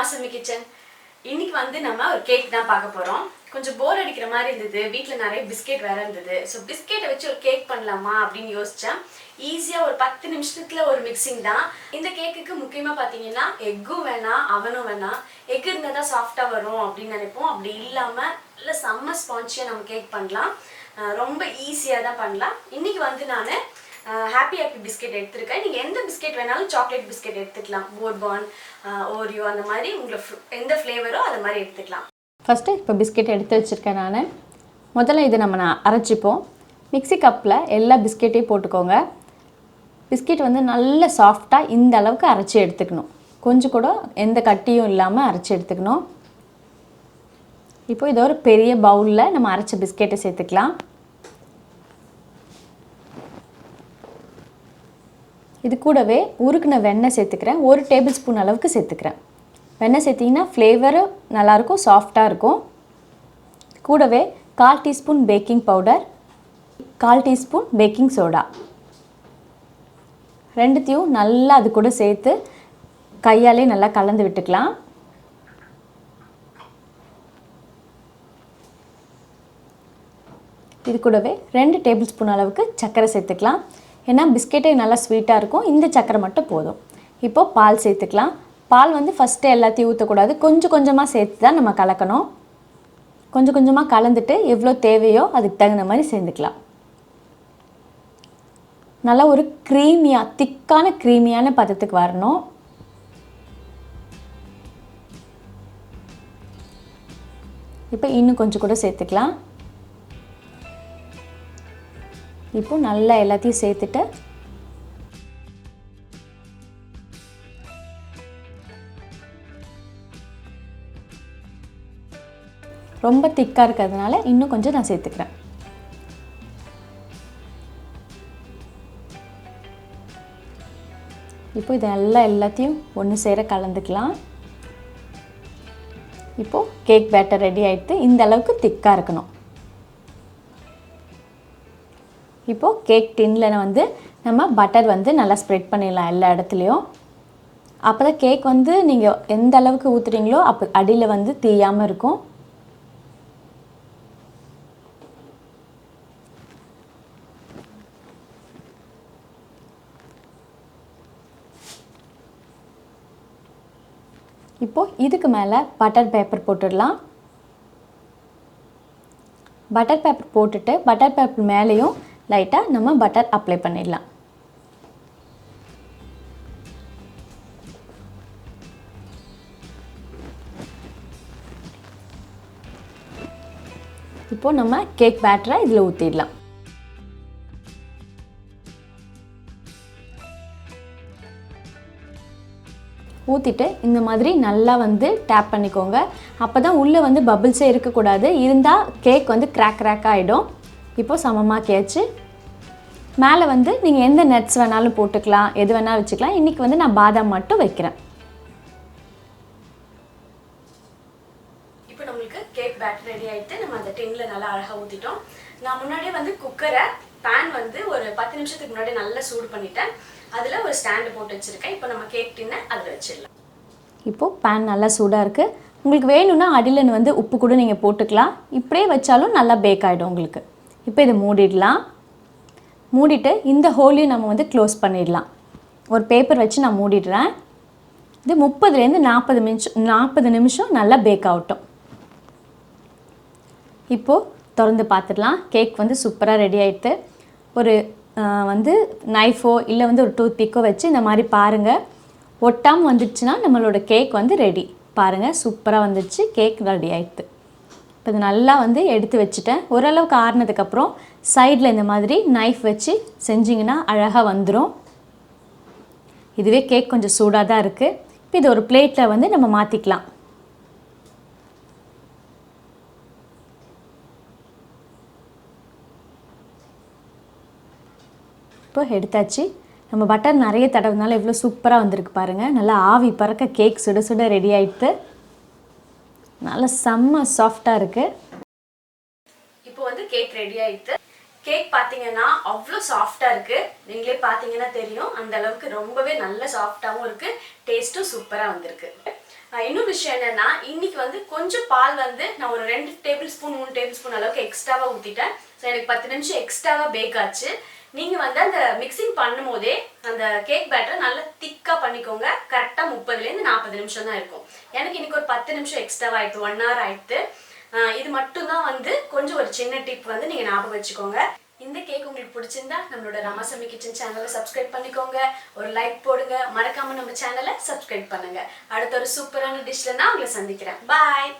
Ramas Yummy Kitchen. இன்னைக்கு வந்து நம்ம ஒரு கேக் தான் பார்க்க போறோம். கொஞ்சம் போர் அடிக்கிற மாதிரி இருந்தது. வீட்ல நிறைய பிஸ்கெட் வேற இருந்தது. சோ பிஸ்கெட்டை வச்சு ஒரு கேக் பண்ணலாமா அப்படினு யோசிச்சேன். ஈஸியா ஒரு 10 நிமிஷத்துல ஒரு மிக்சிங் தான். இந்த கேக்குக்கு முக்கியமா பாத்தீங்கன்னா எக்கும் வேணாம், அவனும் வேணாம். எக் இருந்தா தான் சாஃப்ட்டா வரும் அப்படினு நினைப்போம். அப்படி இல்லாம நல்ல செம்ம ஸ்பாஞ்சியா நம்ம கேக் பண்ணலாம். ரொம்ப ஈஸியா தான் பண்ணலாம். இன்னைக்கு வந்து நான் Happy Happy Biscuit எடுத்துருக்கேன். நீங்க எந்த பிஸ்கெட் வேணாலும் சாக்லேட் பிஸ்கெட் எடுத்துக்கலாம். போர்பான், ஓரியோ அந்த மாதிரி உங்களுக்கு எந்த ஃப்ளேவரோ அது மாதிரி எடுத்துக்கலாம். ஃபர்ஸ்ட் இப்போ பிஸ்கெட் எடுத்து வச்சிருக்கேன் நான். முதல்ல இதை நம்ம அரைச்சிப்போம். மிக்ஸி கப்பில் எல்லா பிஸ்கெட்டையும் போட்டுக்கோங்க. பிஸ்கெட் வந்து நல்ல சாஃப்டாக இந்த அளவுக்கு அரைச்சி எடுத்துக்கணும். கொஞ்சம் கூட எந்த கட்டியும் இல்லாமல் அரைச்சி எடுத்துக்கணும். இப்போ இதை ஒரு பெரிய பவுலில் நம்ம அரைச்ச பிஸ்கெட்டை சேர்த்துக்கலாம். இது கூடவே உருக்குன வெண்ணெய் சேர்த்துக்கிறேன். 1 டேபிள் ஸ்பூன் அளவுக்கு சேர்த்துக்கிறேன். வெண்ணெய் சேர்த்திங்கன்னா ஃப்ளேவரும் நல்லாயிருக்கும், சாஃப்டாக இருக்கும். கூடவே 1/4 teaspoon baking powder, 1/4 teaspoon baking soda, ரெண்டுத்தையும் நல்லா அது கூட சேர்த்து கையாலே நல்லா கலந்து விட்டுக்கலாம். இது கூடவே 2 டேபிள் ஸ்பூன் அளவுக்கு சர்க்கரை சேர்த்துக்கலாம். ஏன்னா பிஸ்கெட்டே நல்லா ஸ்வீட்டாக இருக்கும். இந்த சர்க்கரை மட்டும் போதும். இப்போது பால் சேர்த்துக்கலாம். பால் வந்து ஃபஸ்ட்டு எல்லாத்தையும் ஊற்றக்கூடாது, கொஞ்சம் கொஞ்சமாக சேர்த்து தான் நம்ம கலக்கணும். கொஞ்சம் கொஞ்சமாக கலந்துட்டு எவ்வளோ தேவையோ அதுக்கு தகுந்த மாதிரி சேர்ந்துக்கலாம். நல்லா ஒரு க்ரீமியாக திக்கான க்ரீமியான பதத்துக்கு வரணும். இப்போ இன்னும் கொஞ்சம் கூட சேர்த்துக்கலாம். இப்போ நல்லா எல்லாத்தையும் சேர்த்துட்டு ரொம்ப திக்காக இருக்கிறதுனால இன்னும் கொஞ்சம் நான் சேர்த்துக்கிறேன். இப்போ இதை எல்லாத்தையும் ஒன்று சேர கலந்துக்கலாம். இப்போது கேக் பேட்டர் ரெடி ஆகிடுது. இந்த அளவுக்கு திக்காக இருக்கணும். இப்போது கேக் டின்னில் வந்து நம்ம பட்டர் வந்து நல்லா ஸ்ப்ரெட் பண்ணிடலாம் எல்லா இடத்துலையும். அப்போ தான் கேக் வந்து நீங்கள் எந்த அளவுக்கு ஊற்றுறீங்களோ அப்போ அடியில் வந்து தீயாமல் இருக்கும். இப்போது இதுக்கு மேலே பட்டர் பேப்பர் போட்டுடலாம். பட்டர் பேப்பர் போட்டுட்டு பட்டர் பேப்பர் மேலேயும் லைட்டாக நம்ம பட்டர் அப்ளை பண்ணிடலாம். இப்போது நம்ம கேக் பேட்டரை இதில் ஊற்றிடலாம். ஊற்றிட்டு இந்த மாதிரி நல்லா வந்து டேப் பண்ணிக்கோங்க. அப்போ தான் உள்ளே வந்து பபிள்ஸே இருக்கக்கூடாது. இருந்தால் கேக் வந்து கிராக் ஆகிடும். இப்போ சமமாக கேச்சு மேலே வந்து நீங்கள் எந்த நட்ஸ் வேணாலும் போட்டுக்கலாம், எது வேணாலும் வச்சுக்கலாம். இன்றைக்கி வந்து நான் பாதாம் மட்டும் வைக்கிறேன். இப்போ நம்மளுக்கு கேக் பேட்டர் ரெடி ஆகிட்டு நம்ம அந்த டின்னில் நல்லா அழகாக ஊற்றிட்டோம். நான் முன்னாடியே வந்து குக்கரை பேன் வந்து ஒரு 10 நிமிஷத்துக்கு முன்னாடி நல்லா சூடு பண்ணிட்டேன். அதில் ஒரு ஸ்டாண்டு போட்டு வச்சுருக்கேன். இப்போ நம்ம கேக் டின்னை அதில் வச்சிடலாம். இப்போது பேன் நல்லா சூடாக இருக்குது. உங்களுக்கு வேணும்னா அடியில் வந்து உப்பு கூட நீங்கள் போட்டுக்கலாம். இப்படியே வச்சாலும் நல்லா பேக் ஆகிடும் உங்களுக்கு. இப்போ இதை மூடிடலாம். மூடிட்டு இந்த ஹோலையும் நம்ம வந்து க்ளோஸ் பண்ணிடலாம். ஒரு பேப்பர் வச்சு நான் மூடிடுறேன். இது 30லேருந்து 40 நிமிஷம் நல்லா பேக் ஆகட்டும். இப்போது திறந்து பார்த்துடலாம். கேக் வந்து சூப்பராக ரெடி ஆகிடுது. ஒரு வந்து நைஃபோ இல்லை வந்து ஒரு டூத் பிக்கோ வச்சு இந்த மாதிரி பாருங்கள். ஒட்டாமல் வந்துடுச்சுன்னா நம்மளோட கேக் வந்து ரெடி. பாருங்கள், சூப்பராக வந்துடுச்சு. கேக் ரெடி ஆகிடுது. இப்போ இது நல்லா வந்து எடுத்து வச்சுட்டேன். ஓரளவுக்கு ஆறுனதுக்கப்புறம் சைடில் இந்த மாதிரி நைஃப் வச்சு செஞ்சிங்கன்னா அழகாக வந்துடும். இதுவே கேக் கொஞ்சம் சூடாக தான் இருக்குது. இப்போ இது ஒரு பிளேட்டில் வந்து நம்ம மாற்றிக்கலாம். இப்போ எடுத்தாச்சு. நம்ம பட்டர் நிறைய தடவைனால எவ்வளோ சூப்பராக வந்திருக்கு பாருங்கள். நல்லா ஆவி பறக்க கேக் சுட சுட ரெடி ஆகிடுது. நல்லா செம்ம சாஃப்டாக இருக்குது. இப்போ வந்து கேக் ரெடி ஆகிடுது. கேக் பார்த்தீங்கன்னா அவ்வளோ சாஃப்டாக இருக்குது. நீங்களே பார்த்தீங்கன்னா தெரியும். அந்த அளவுக்கு ரொம்பவே நல்ல சாஃப்டாகவும் இருக்குது. டேஸ்ட்டும் சூப்பராக வந்திருக்கு. இன்னொரு விஷயம் என்னன்னா, இன்னைக்கு வந்து கொஞ்சம் பால் வந்து நான் ஒரு 2 டேபிள் ஸ்பூன் 3 டேபிள் ஸ்பூன் அளவுக்கு எக்ஸ்ட்ராவா ஊத்திட்டேன். ஸோ எனக்கு 10 நிமிஷம் எக்ஸ்ட்ராவா பேக் ஆச்சு. நீங்க வந்து அந்த மிக்சிங் பண்ணும் போதே அந்த கேக் பேட்டர் நல்லா திக்கா பண்ணிக்கோங்க. கரெக்டா 30லேருந்து 40 நிமிஷம் தான் இருக்கும். எனக்கு இன்னைக்கு ஒரு 10 நிமிஷம் எக்ஸ்ட்ராவா ஆயிடுது, 1 hour ஆயிடுது. இது மட்டும் தான் வந்து கொஞ்சம் ஒரு சின்ன டிப் வந்து நீங்க ஞாபகம் வச்சுக்கோங்க. இந்த கேக் உங்களுக்கு பிடிச்சிருந்தா நம்மளோட ராமாஸ் யம்மி கிச்சன் சேனலை சப்ஸ்கிரைப் பண்ணிக்கோங்க, ஒரு லைக் போடுங்க, மறக்காம நம்ம சேனலை சப்ஸ்கிரைப் பண்ணுங்க. அடுத்த ஒரு சூப்பரான டிஷ்ல நான் உங்களை சந்திக்கிறேன். பாய்.